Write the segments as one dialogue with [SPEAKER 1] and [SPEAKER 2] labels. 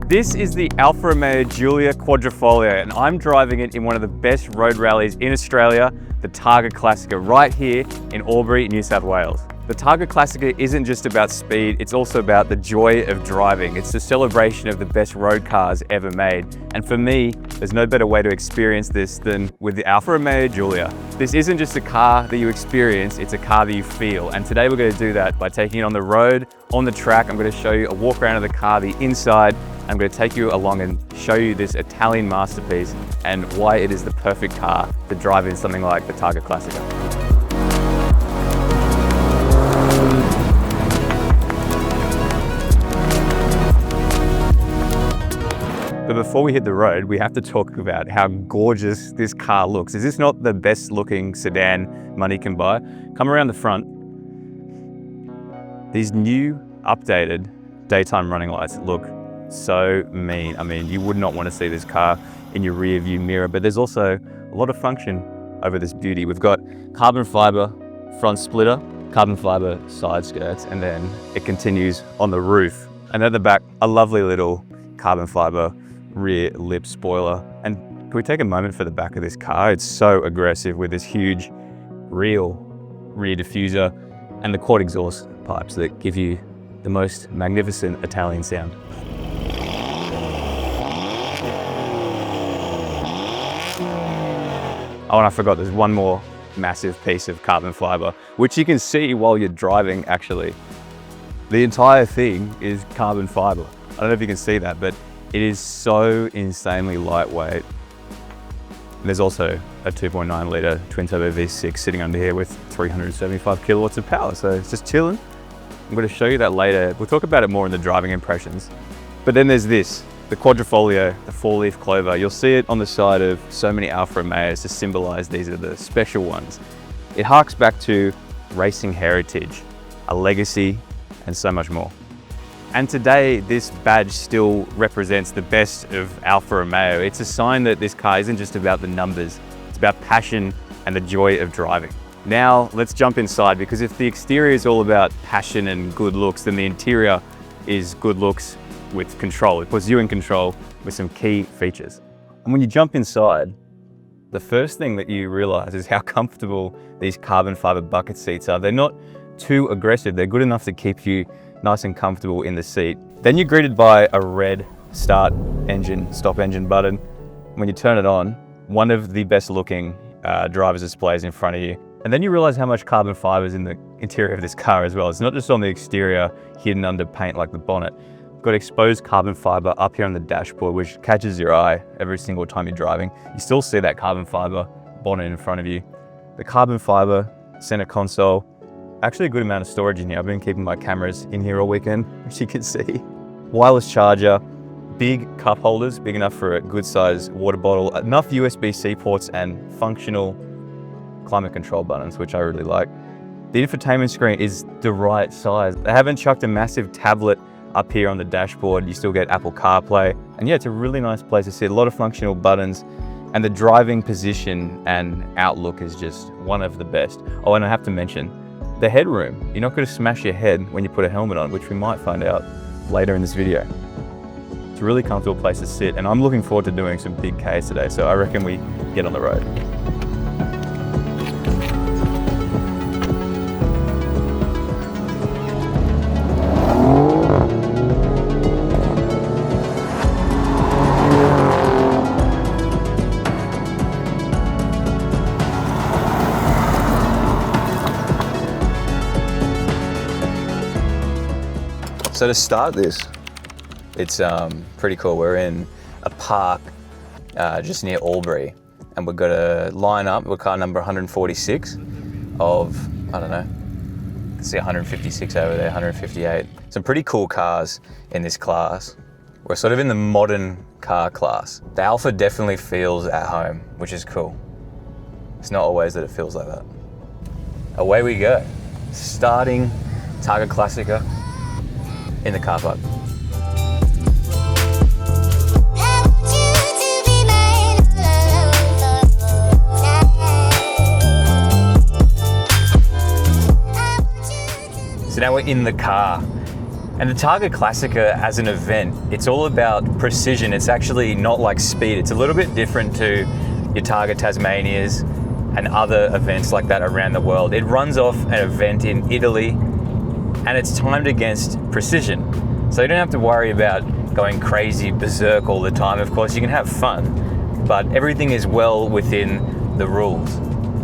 [SPEAKER 1] This is the Alfa Romeo Giulia Quadrifoglio, and I'm driving it in one of the best road rallies in Australia, the Targa Classica, right here in Albury, New South Wales. The Targa Classica isn't just about speed, it's also about the joy of driving. It's the celebration of the best road cars ever made. And for me, there's no better way to experience this than with the Alfa Romeo Giulia. This isn't just a car that you experience, it's a car that you feel. And today we're going to do that by taking it on the road, on the track. I'm going to show you a walk around of the car, the inside. I'm going to take you along and show you this Italian masterpiece and why it is the perfect car to drive in something like the Targa Classica. But before we hit the road, we have to talk about how gorgeous this car looks. Is this not the best looking sedan money can buy? Come around the front. These new updated daytime running lights look so mean. I mean, you would not want to see this car in your rear view mirror, but there's also a lot of function over this beauty. We've got carbon fiber front splitter, carbon fiber side skirts, and then it continues on the roof. And at the back, a lovely little carbon fiber rear lip spoiler. And can we take a moment for the back of this car? It's so aggressive with this huge real rear diffuser and the quad exhaust pipes that give you the most magnificent Italian sound. Oh, and I forgot, there's one more massive piece of carbon fiber, which you can see while you're driving actually. The entire thing is carbon fiber. I don't know if you can see that, but it is so insanely lightweight. There's also a 2.9 litre twin turbo V6 sitting under here with 375 kilowatts of power, so it's just chilling. I'm going to show you that later. We'll talk about it more in the driving impressions. But then there's this, the Quadrifoglio, the 4-leaf clover. You'll see it on the side of so many Alfa Romeos to symbolise these are the special ones. It harks back to racing heritage, a legacy, and so much more. And today, this badge still represents the best of Alfa Romeo. It's a sign that this car isn't just about the numbers, it's about passion and the joy of driving. Now, let's jump inside, because if the exterior is all about passion and good looks, then the interior is good looks with control. It puts you in control with some key features. And when you jump inside, the first thing that you realize is how comfortable these carbon fiber bucket seats are. They're not too aggressive, they're good enough to keep you nice and comfortable in the seat. Then you're greeted by a red start engine, stop engine button. When you turn it on, one of the best looking driver's displays in front of you. And then you realize how much carbon fiber is in the interior of this car as well. It's not just on the exterior, hidden under paint like the bonnet. You've got exposed carbon fiber up here on the dashboard, which catches your eye every single time you're driving. You still see that carbon fiber bonnet in front of you. The carbon fiber center console, actually a good amount of storage in here. I've been keeping my cameras in here all weekend, as you can see. Wireless charger, big cup holders, big enough for a good sized water bottle, enough USB-C ports and functional climate control buttons, which I really like. The infotainment screen is the right size. They haven't chucked a massive tablet up here on the dashboard. You still get Apple CarPlay. And yeah, it's a really nice place to sit. A lot of functional buttons, and the driving position and outlook is just one of the best. Oh, and I have to mention, the headroom. You're not going to smash your head when you put a helmet on, which we might find out later in this video. It's a really comfortable place to sit, and I'm looking forward to doing some big Ks today, so I reckon we get on the road. So to start this, it's pretty cool. We're in a park just near Albury, and we've got to line up. We're car number 146 of, I don't know, you can see 156 over there, 158. Some pretty cool cars in this class. We're sort of in the modern car class. The Alfa definitely feels at home, which is cool. It's not always that it feels like that. Away we go. Starting Targa Classica in the car park. So now we're in the car. And the Targa Classica as an event, it's all about precision. It's actually not like speed. It's a little bit different to your Targa Tasmanias and other events like that around the world. It runs off an event in Italy and it's timed against precision. So you don't have to worry about going crazy berserk all the time. Of course, you can have fun, but everything is well within the rules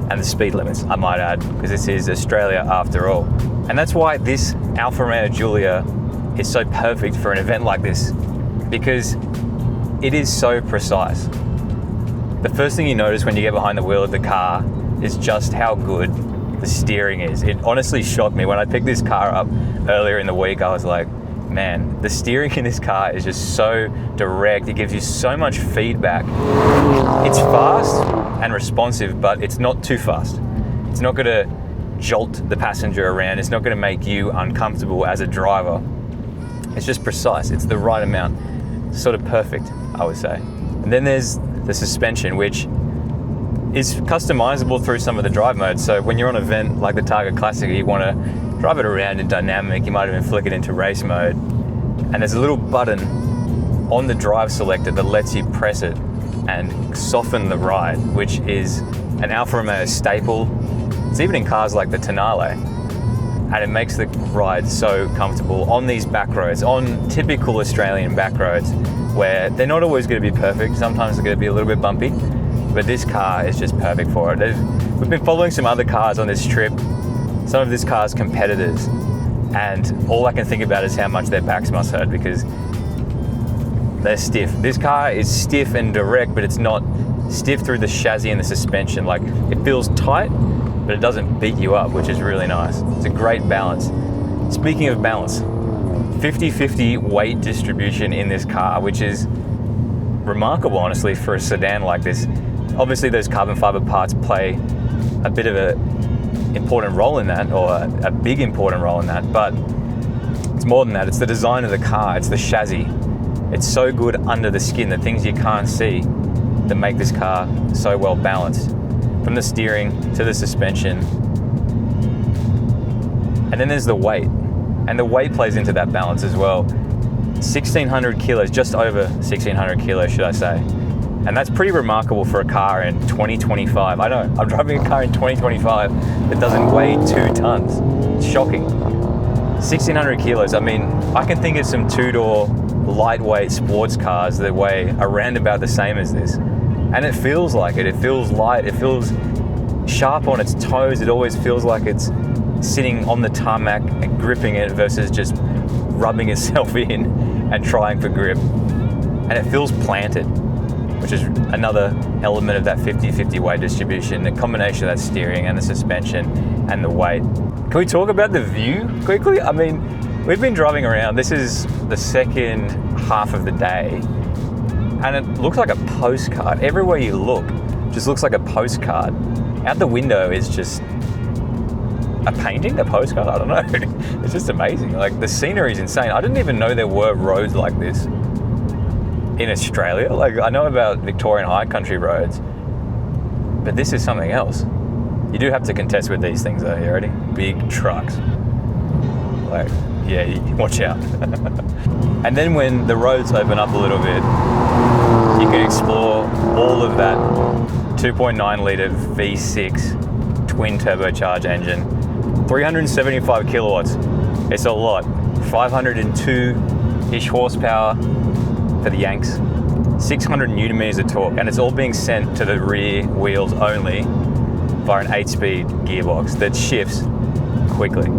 [SPEAKER 1] and the speed limits, I might add, because this is Australia after all. And that's why this Alfa Romeo Giulia is so perfect for an event like this, because it is so precise. The first thing you notice when you get behind the wheel of the car is just how good the steering is. It honestly shocked me. When I picked this car up earlier in the week, I was like, man, the steering in this car is just so direct. It gives you so much feedback. It's fast and responsive, but it's not too fast. It's not gonna jolt the passenger around. It's not gonna make you uncomfortable as a driver. It's just precise. It's the right amount. Sort of perfect, I would say. And then there's the suspension, which is customizable through some of the drive modes. So when you're on an event like the Targa Classica, you want to drive it around in dynamic. You might even flick it into race mode. And there's a little button on the drive selector that lets you press it and soften the ride, which is an Alfa Romeo staple. It's even in cars like the Tonale. And it makes the ride so comfortable on these back roads, on typical Australian back roads, where they're not always going to be perfect. Sometimes they're going to be a little bit bumpy, but this car is just perfect for it. We've been following some other cars on this trip, some of this car's competitors, and all I can think about is how much their backs must hurt because they're stiff. This car is stiff and direct, but it's not stiff through the chassis and the suspension. Like, it feels tight, but it doesn't beat you up, which is really nice. It's a great balance. Speaking of balance, 50-50 weight distribution in this car, which is remarkable, honestly, for a sedan like this. Obviously, those carbon fiber parts play a bit of an important role in that, or a big important role in that, but it's more than that. It's the design of the car, it's the chassis. It's so good under the skin, the things you can't see that make this car so well balanced. From the steering to the suspension. And then there's the weight. And the weight plays into that balance as well. 1,600 kilos, just over 1,600 kilos, should I say. And that's pretty remarkable for a car in 2025. I know, I'm driving a car in 2025 that doesn't weigh 2 tons. It's shocking. 1,600 kilos, I mean, I can think of some two-door lightweight sports cars that weigh around about the same as this. And it feels like it. It feels light. It feels sharp on its toes. It always feels like it's sitting on the tarmac and gripping it versus just rubbing itself in and trying for grip. And it feels planted, which is another element of that 50-50 weight distribution, the combination of that steering and the suspension and the weight. Can we talk about the view quickly? I mean, we've been driving around. This is the second half of the day. And it looks like a postcard. Everywhere you look, just looks like a postcard. Out the window is just a painting, a postcard, I don't know. It's just amazing. Like, the scenery is insane. I didn't even know there were roads like this in Australia. Like, I know about Victorian high country roads, but this is something else. You do have to contest with these things though, you ready? Big trucks. Like, yeah, watch out. And then when the roads open up a little bit, you can explore all of that 2.9 litre V6 twin turbocharged engine, 375 kilowatts. It's a lot. 502-ish horsepower for the Yanks, 600 newton meters of torque, and it's all being sent to the rear wheels only via an 8-speed gearbox that shifts quickly.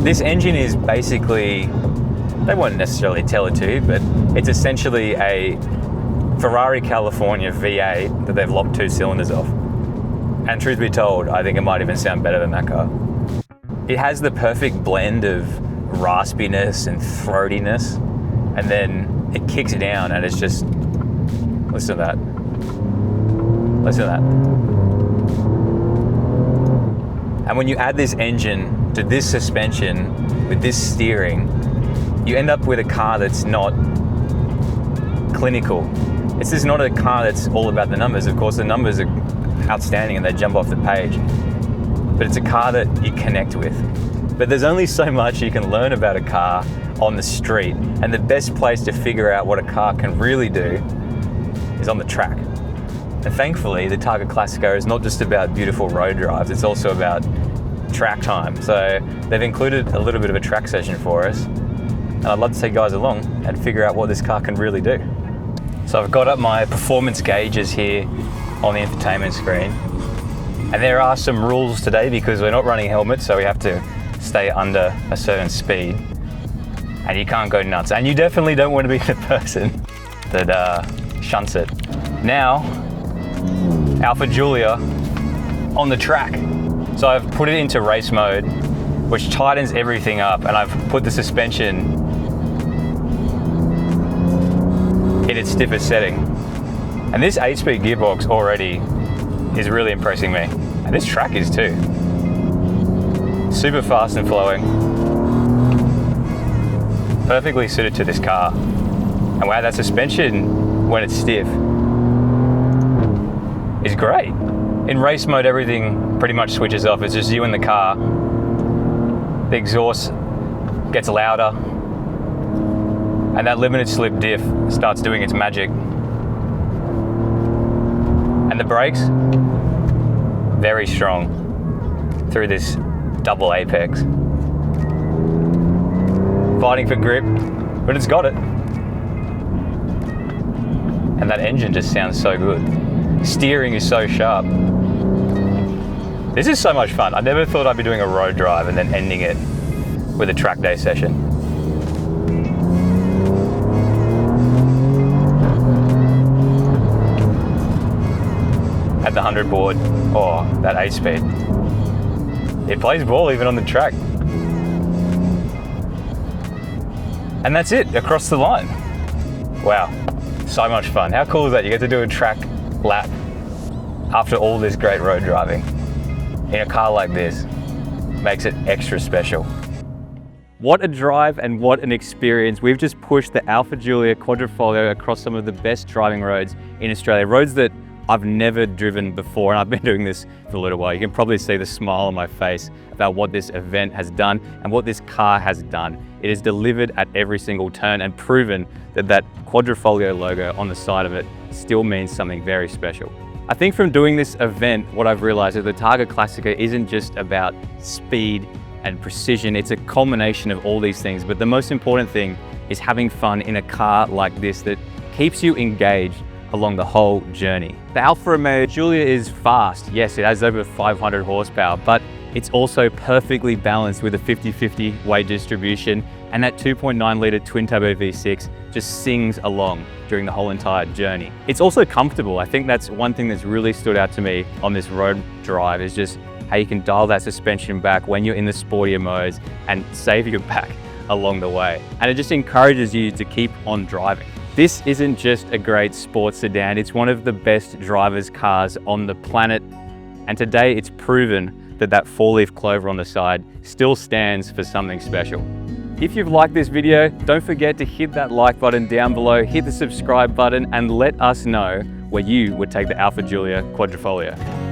[SPEAKER 1] This engine is basically, they won't necessarily tell it to you, but it's essentially a Ferrari California V8 that they've lopped 2 cylinders off. And truth be told, I think it might even sound better than that car. It has the perfect blend of raspiness and throatiness, and then it kicks it down and it's just, listen to that. Listen to that. And when you add this engine to this suspension with this steering, you end up with a car that's not clinical.
[SPEAKER 2] This is not a car that's all about the numbers. Of course, the numbers are outstanding and they jump off the page, but it's a car that you connect with. But there's only so much you can learn about a car on the street, and the best place to figure out what a car can really do is on the track. And thankfully, the Targa Classica is not just about beautiful road drives, it's also about track time. So they've included a little bit of a track session for us, and I'd love to take you guys along and figure out what this car can really do. So I've got up my performance gauges here on the infotainment screen, and there are some rules today because we're not running helmets, so we have to stay under a certain speed, and you can't go nuts, and you definitely don't want to be the person that shunts it. Now, Alfa Giulia on the track. So I've put it into race mode, which tightens everything up, and I've put the suspension in its stiffest setting. And this 8-speed gearbox already is really impressing me. And this track is too. Super fast and flowing. Perfectly suited to this car. And wow, that suspension, when it's stiff, is great. In race mode, everything pretty much switches off. It's just you in the car. The exhaust gets louder, and that limited slip diff starts doing its magic. And the brakes, very strong through this double apex. Fighting for grip, but it's got it. And that engine just sounds so good. Steering is so sharp. This is so much fun. I never thought I'd be doing a road drive and then ending it with a track day session. At the 100 board, oh, that 8-speed. It plays ball even on the track. And that's it, across the line. Wow, so much fun. How cool is that? You get to do a track lap after all this great road driving in a car like this. Makes it extra special. What a drive and what an experience. We've just pushed the Alfa Giulia Quadrifoglio across some of the best driving roads in Australia, roads that I've never driven before, and I've been doing this for a little while. You can probably see the smile on my face about what this event has done and what this car has done. It has delivered at every single turn and proven that that Quadrifoglio logo on the side of it still means something very special. I think from doing this event, what I've realized is the Targa Classica isn't just about speed and precision. It's a culmination of all these things, but the most important thing is having fun in a car like this that keeps you engaged along the whole journey. The Alfa Romeo Giulia is fast. Yes, it has over 500 horsepower, but it's also perfectly balanced with a 50-50 weight distribution, and that 2.9 litre twin-turbo V6 just sings along during the whole entire journey. It's also comfortable. I think that's one thing that's really stood out to me on this road drive, is just how you can dial that suspension back when you're in the sportier modes and save your back along the way. And it just encourages you to keep on driving. This isn't just a great sports sedan, it's one of the best driver's cars on the planet. And today it's proven that that 4-leaf clover on the side still stands for something special. If you've liked this video, don't forget to hit that like button down below, hit the subscribe button, and let us know where you would take the Alfa Giulia Quadrifoglio.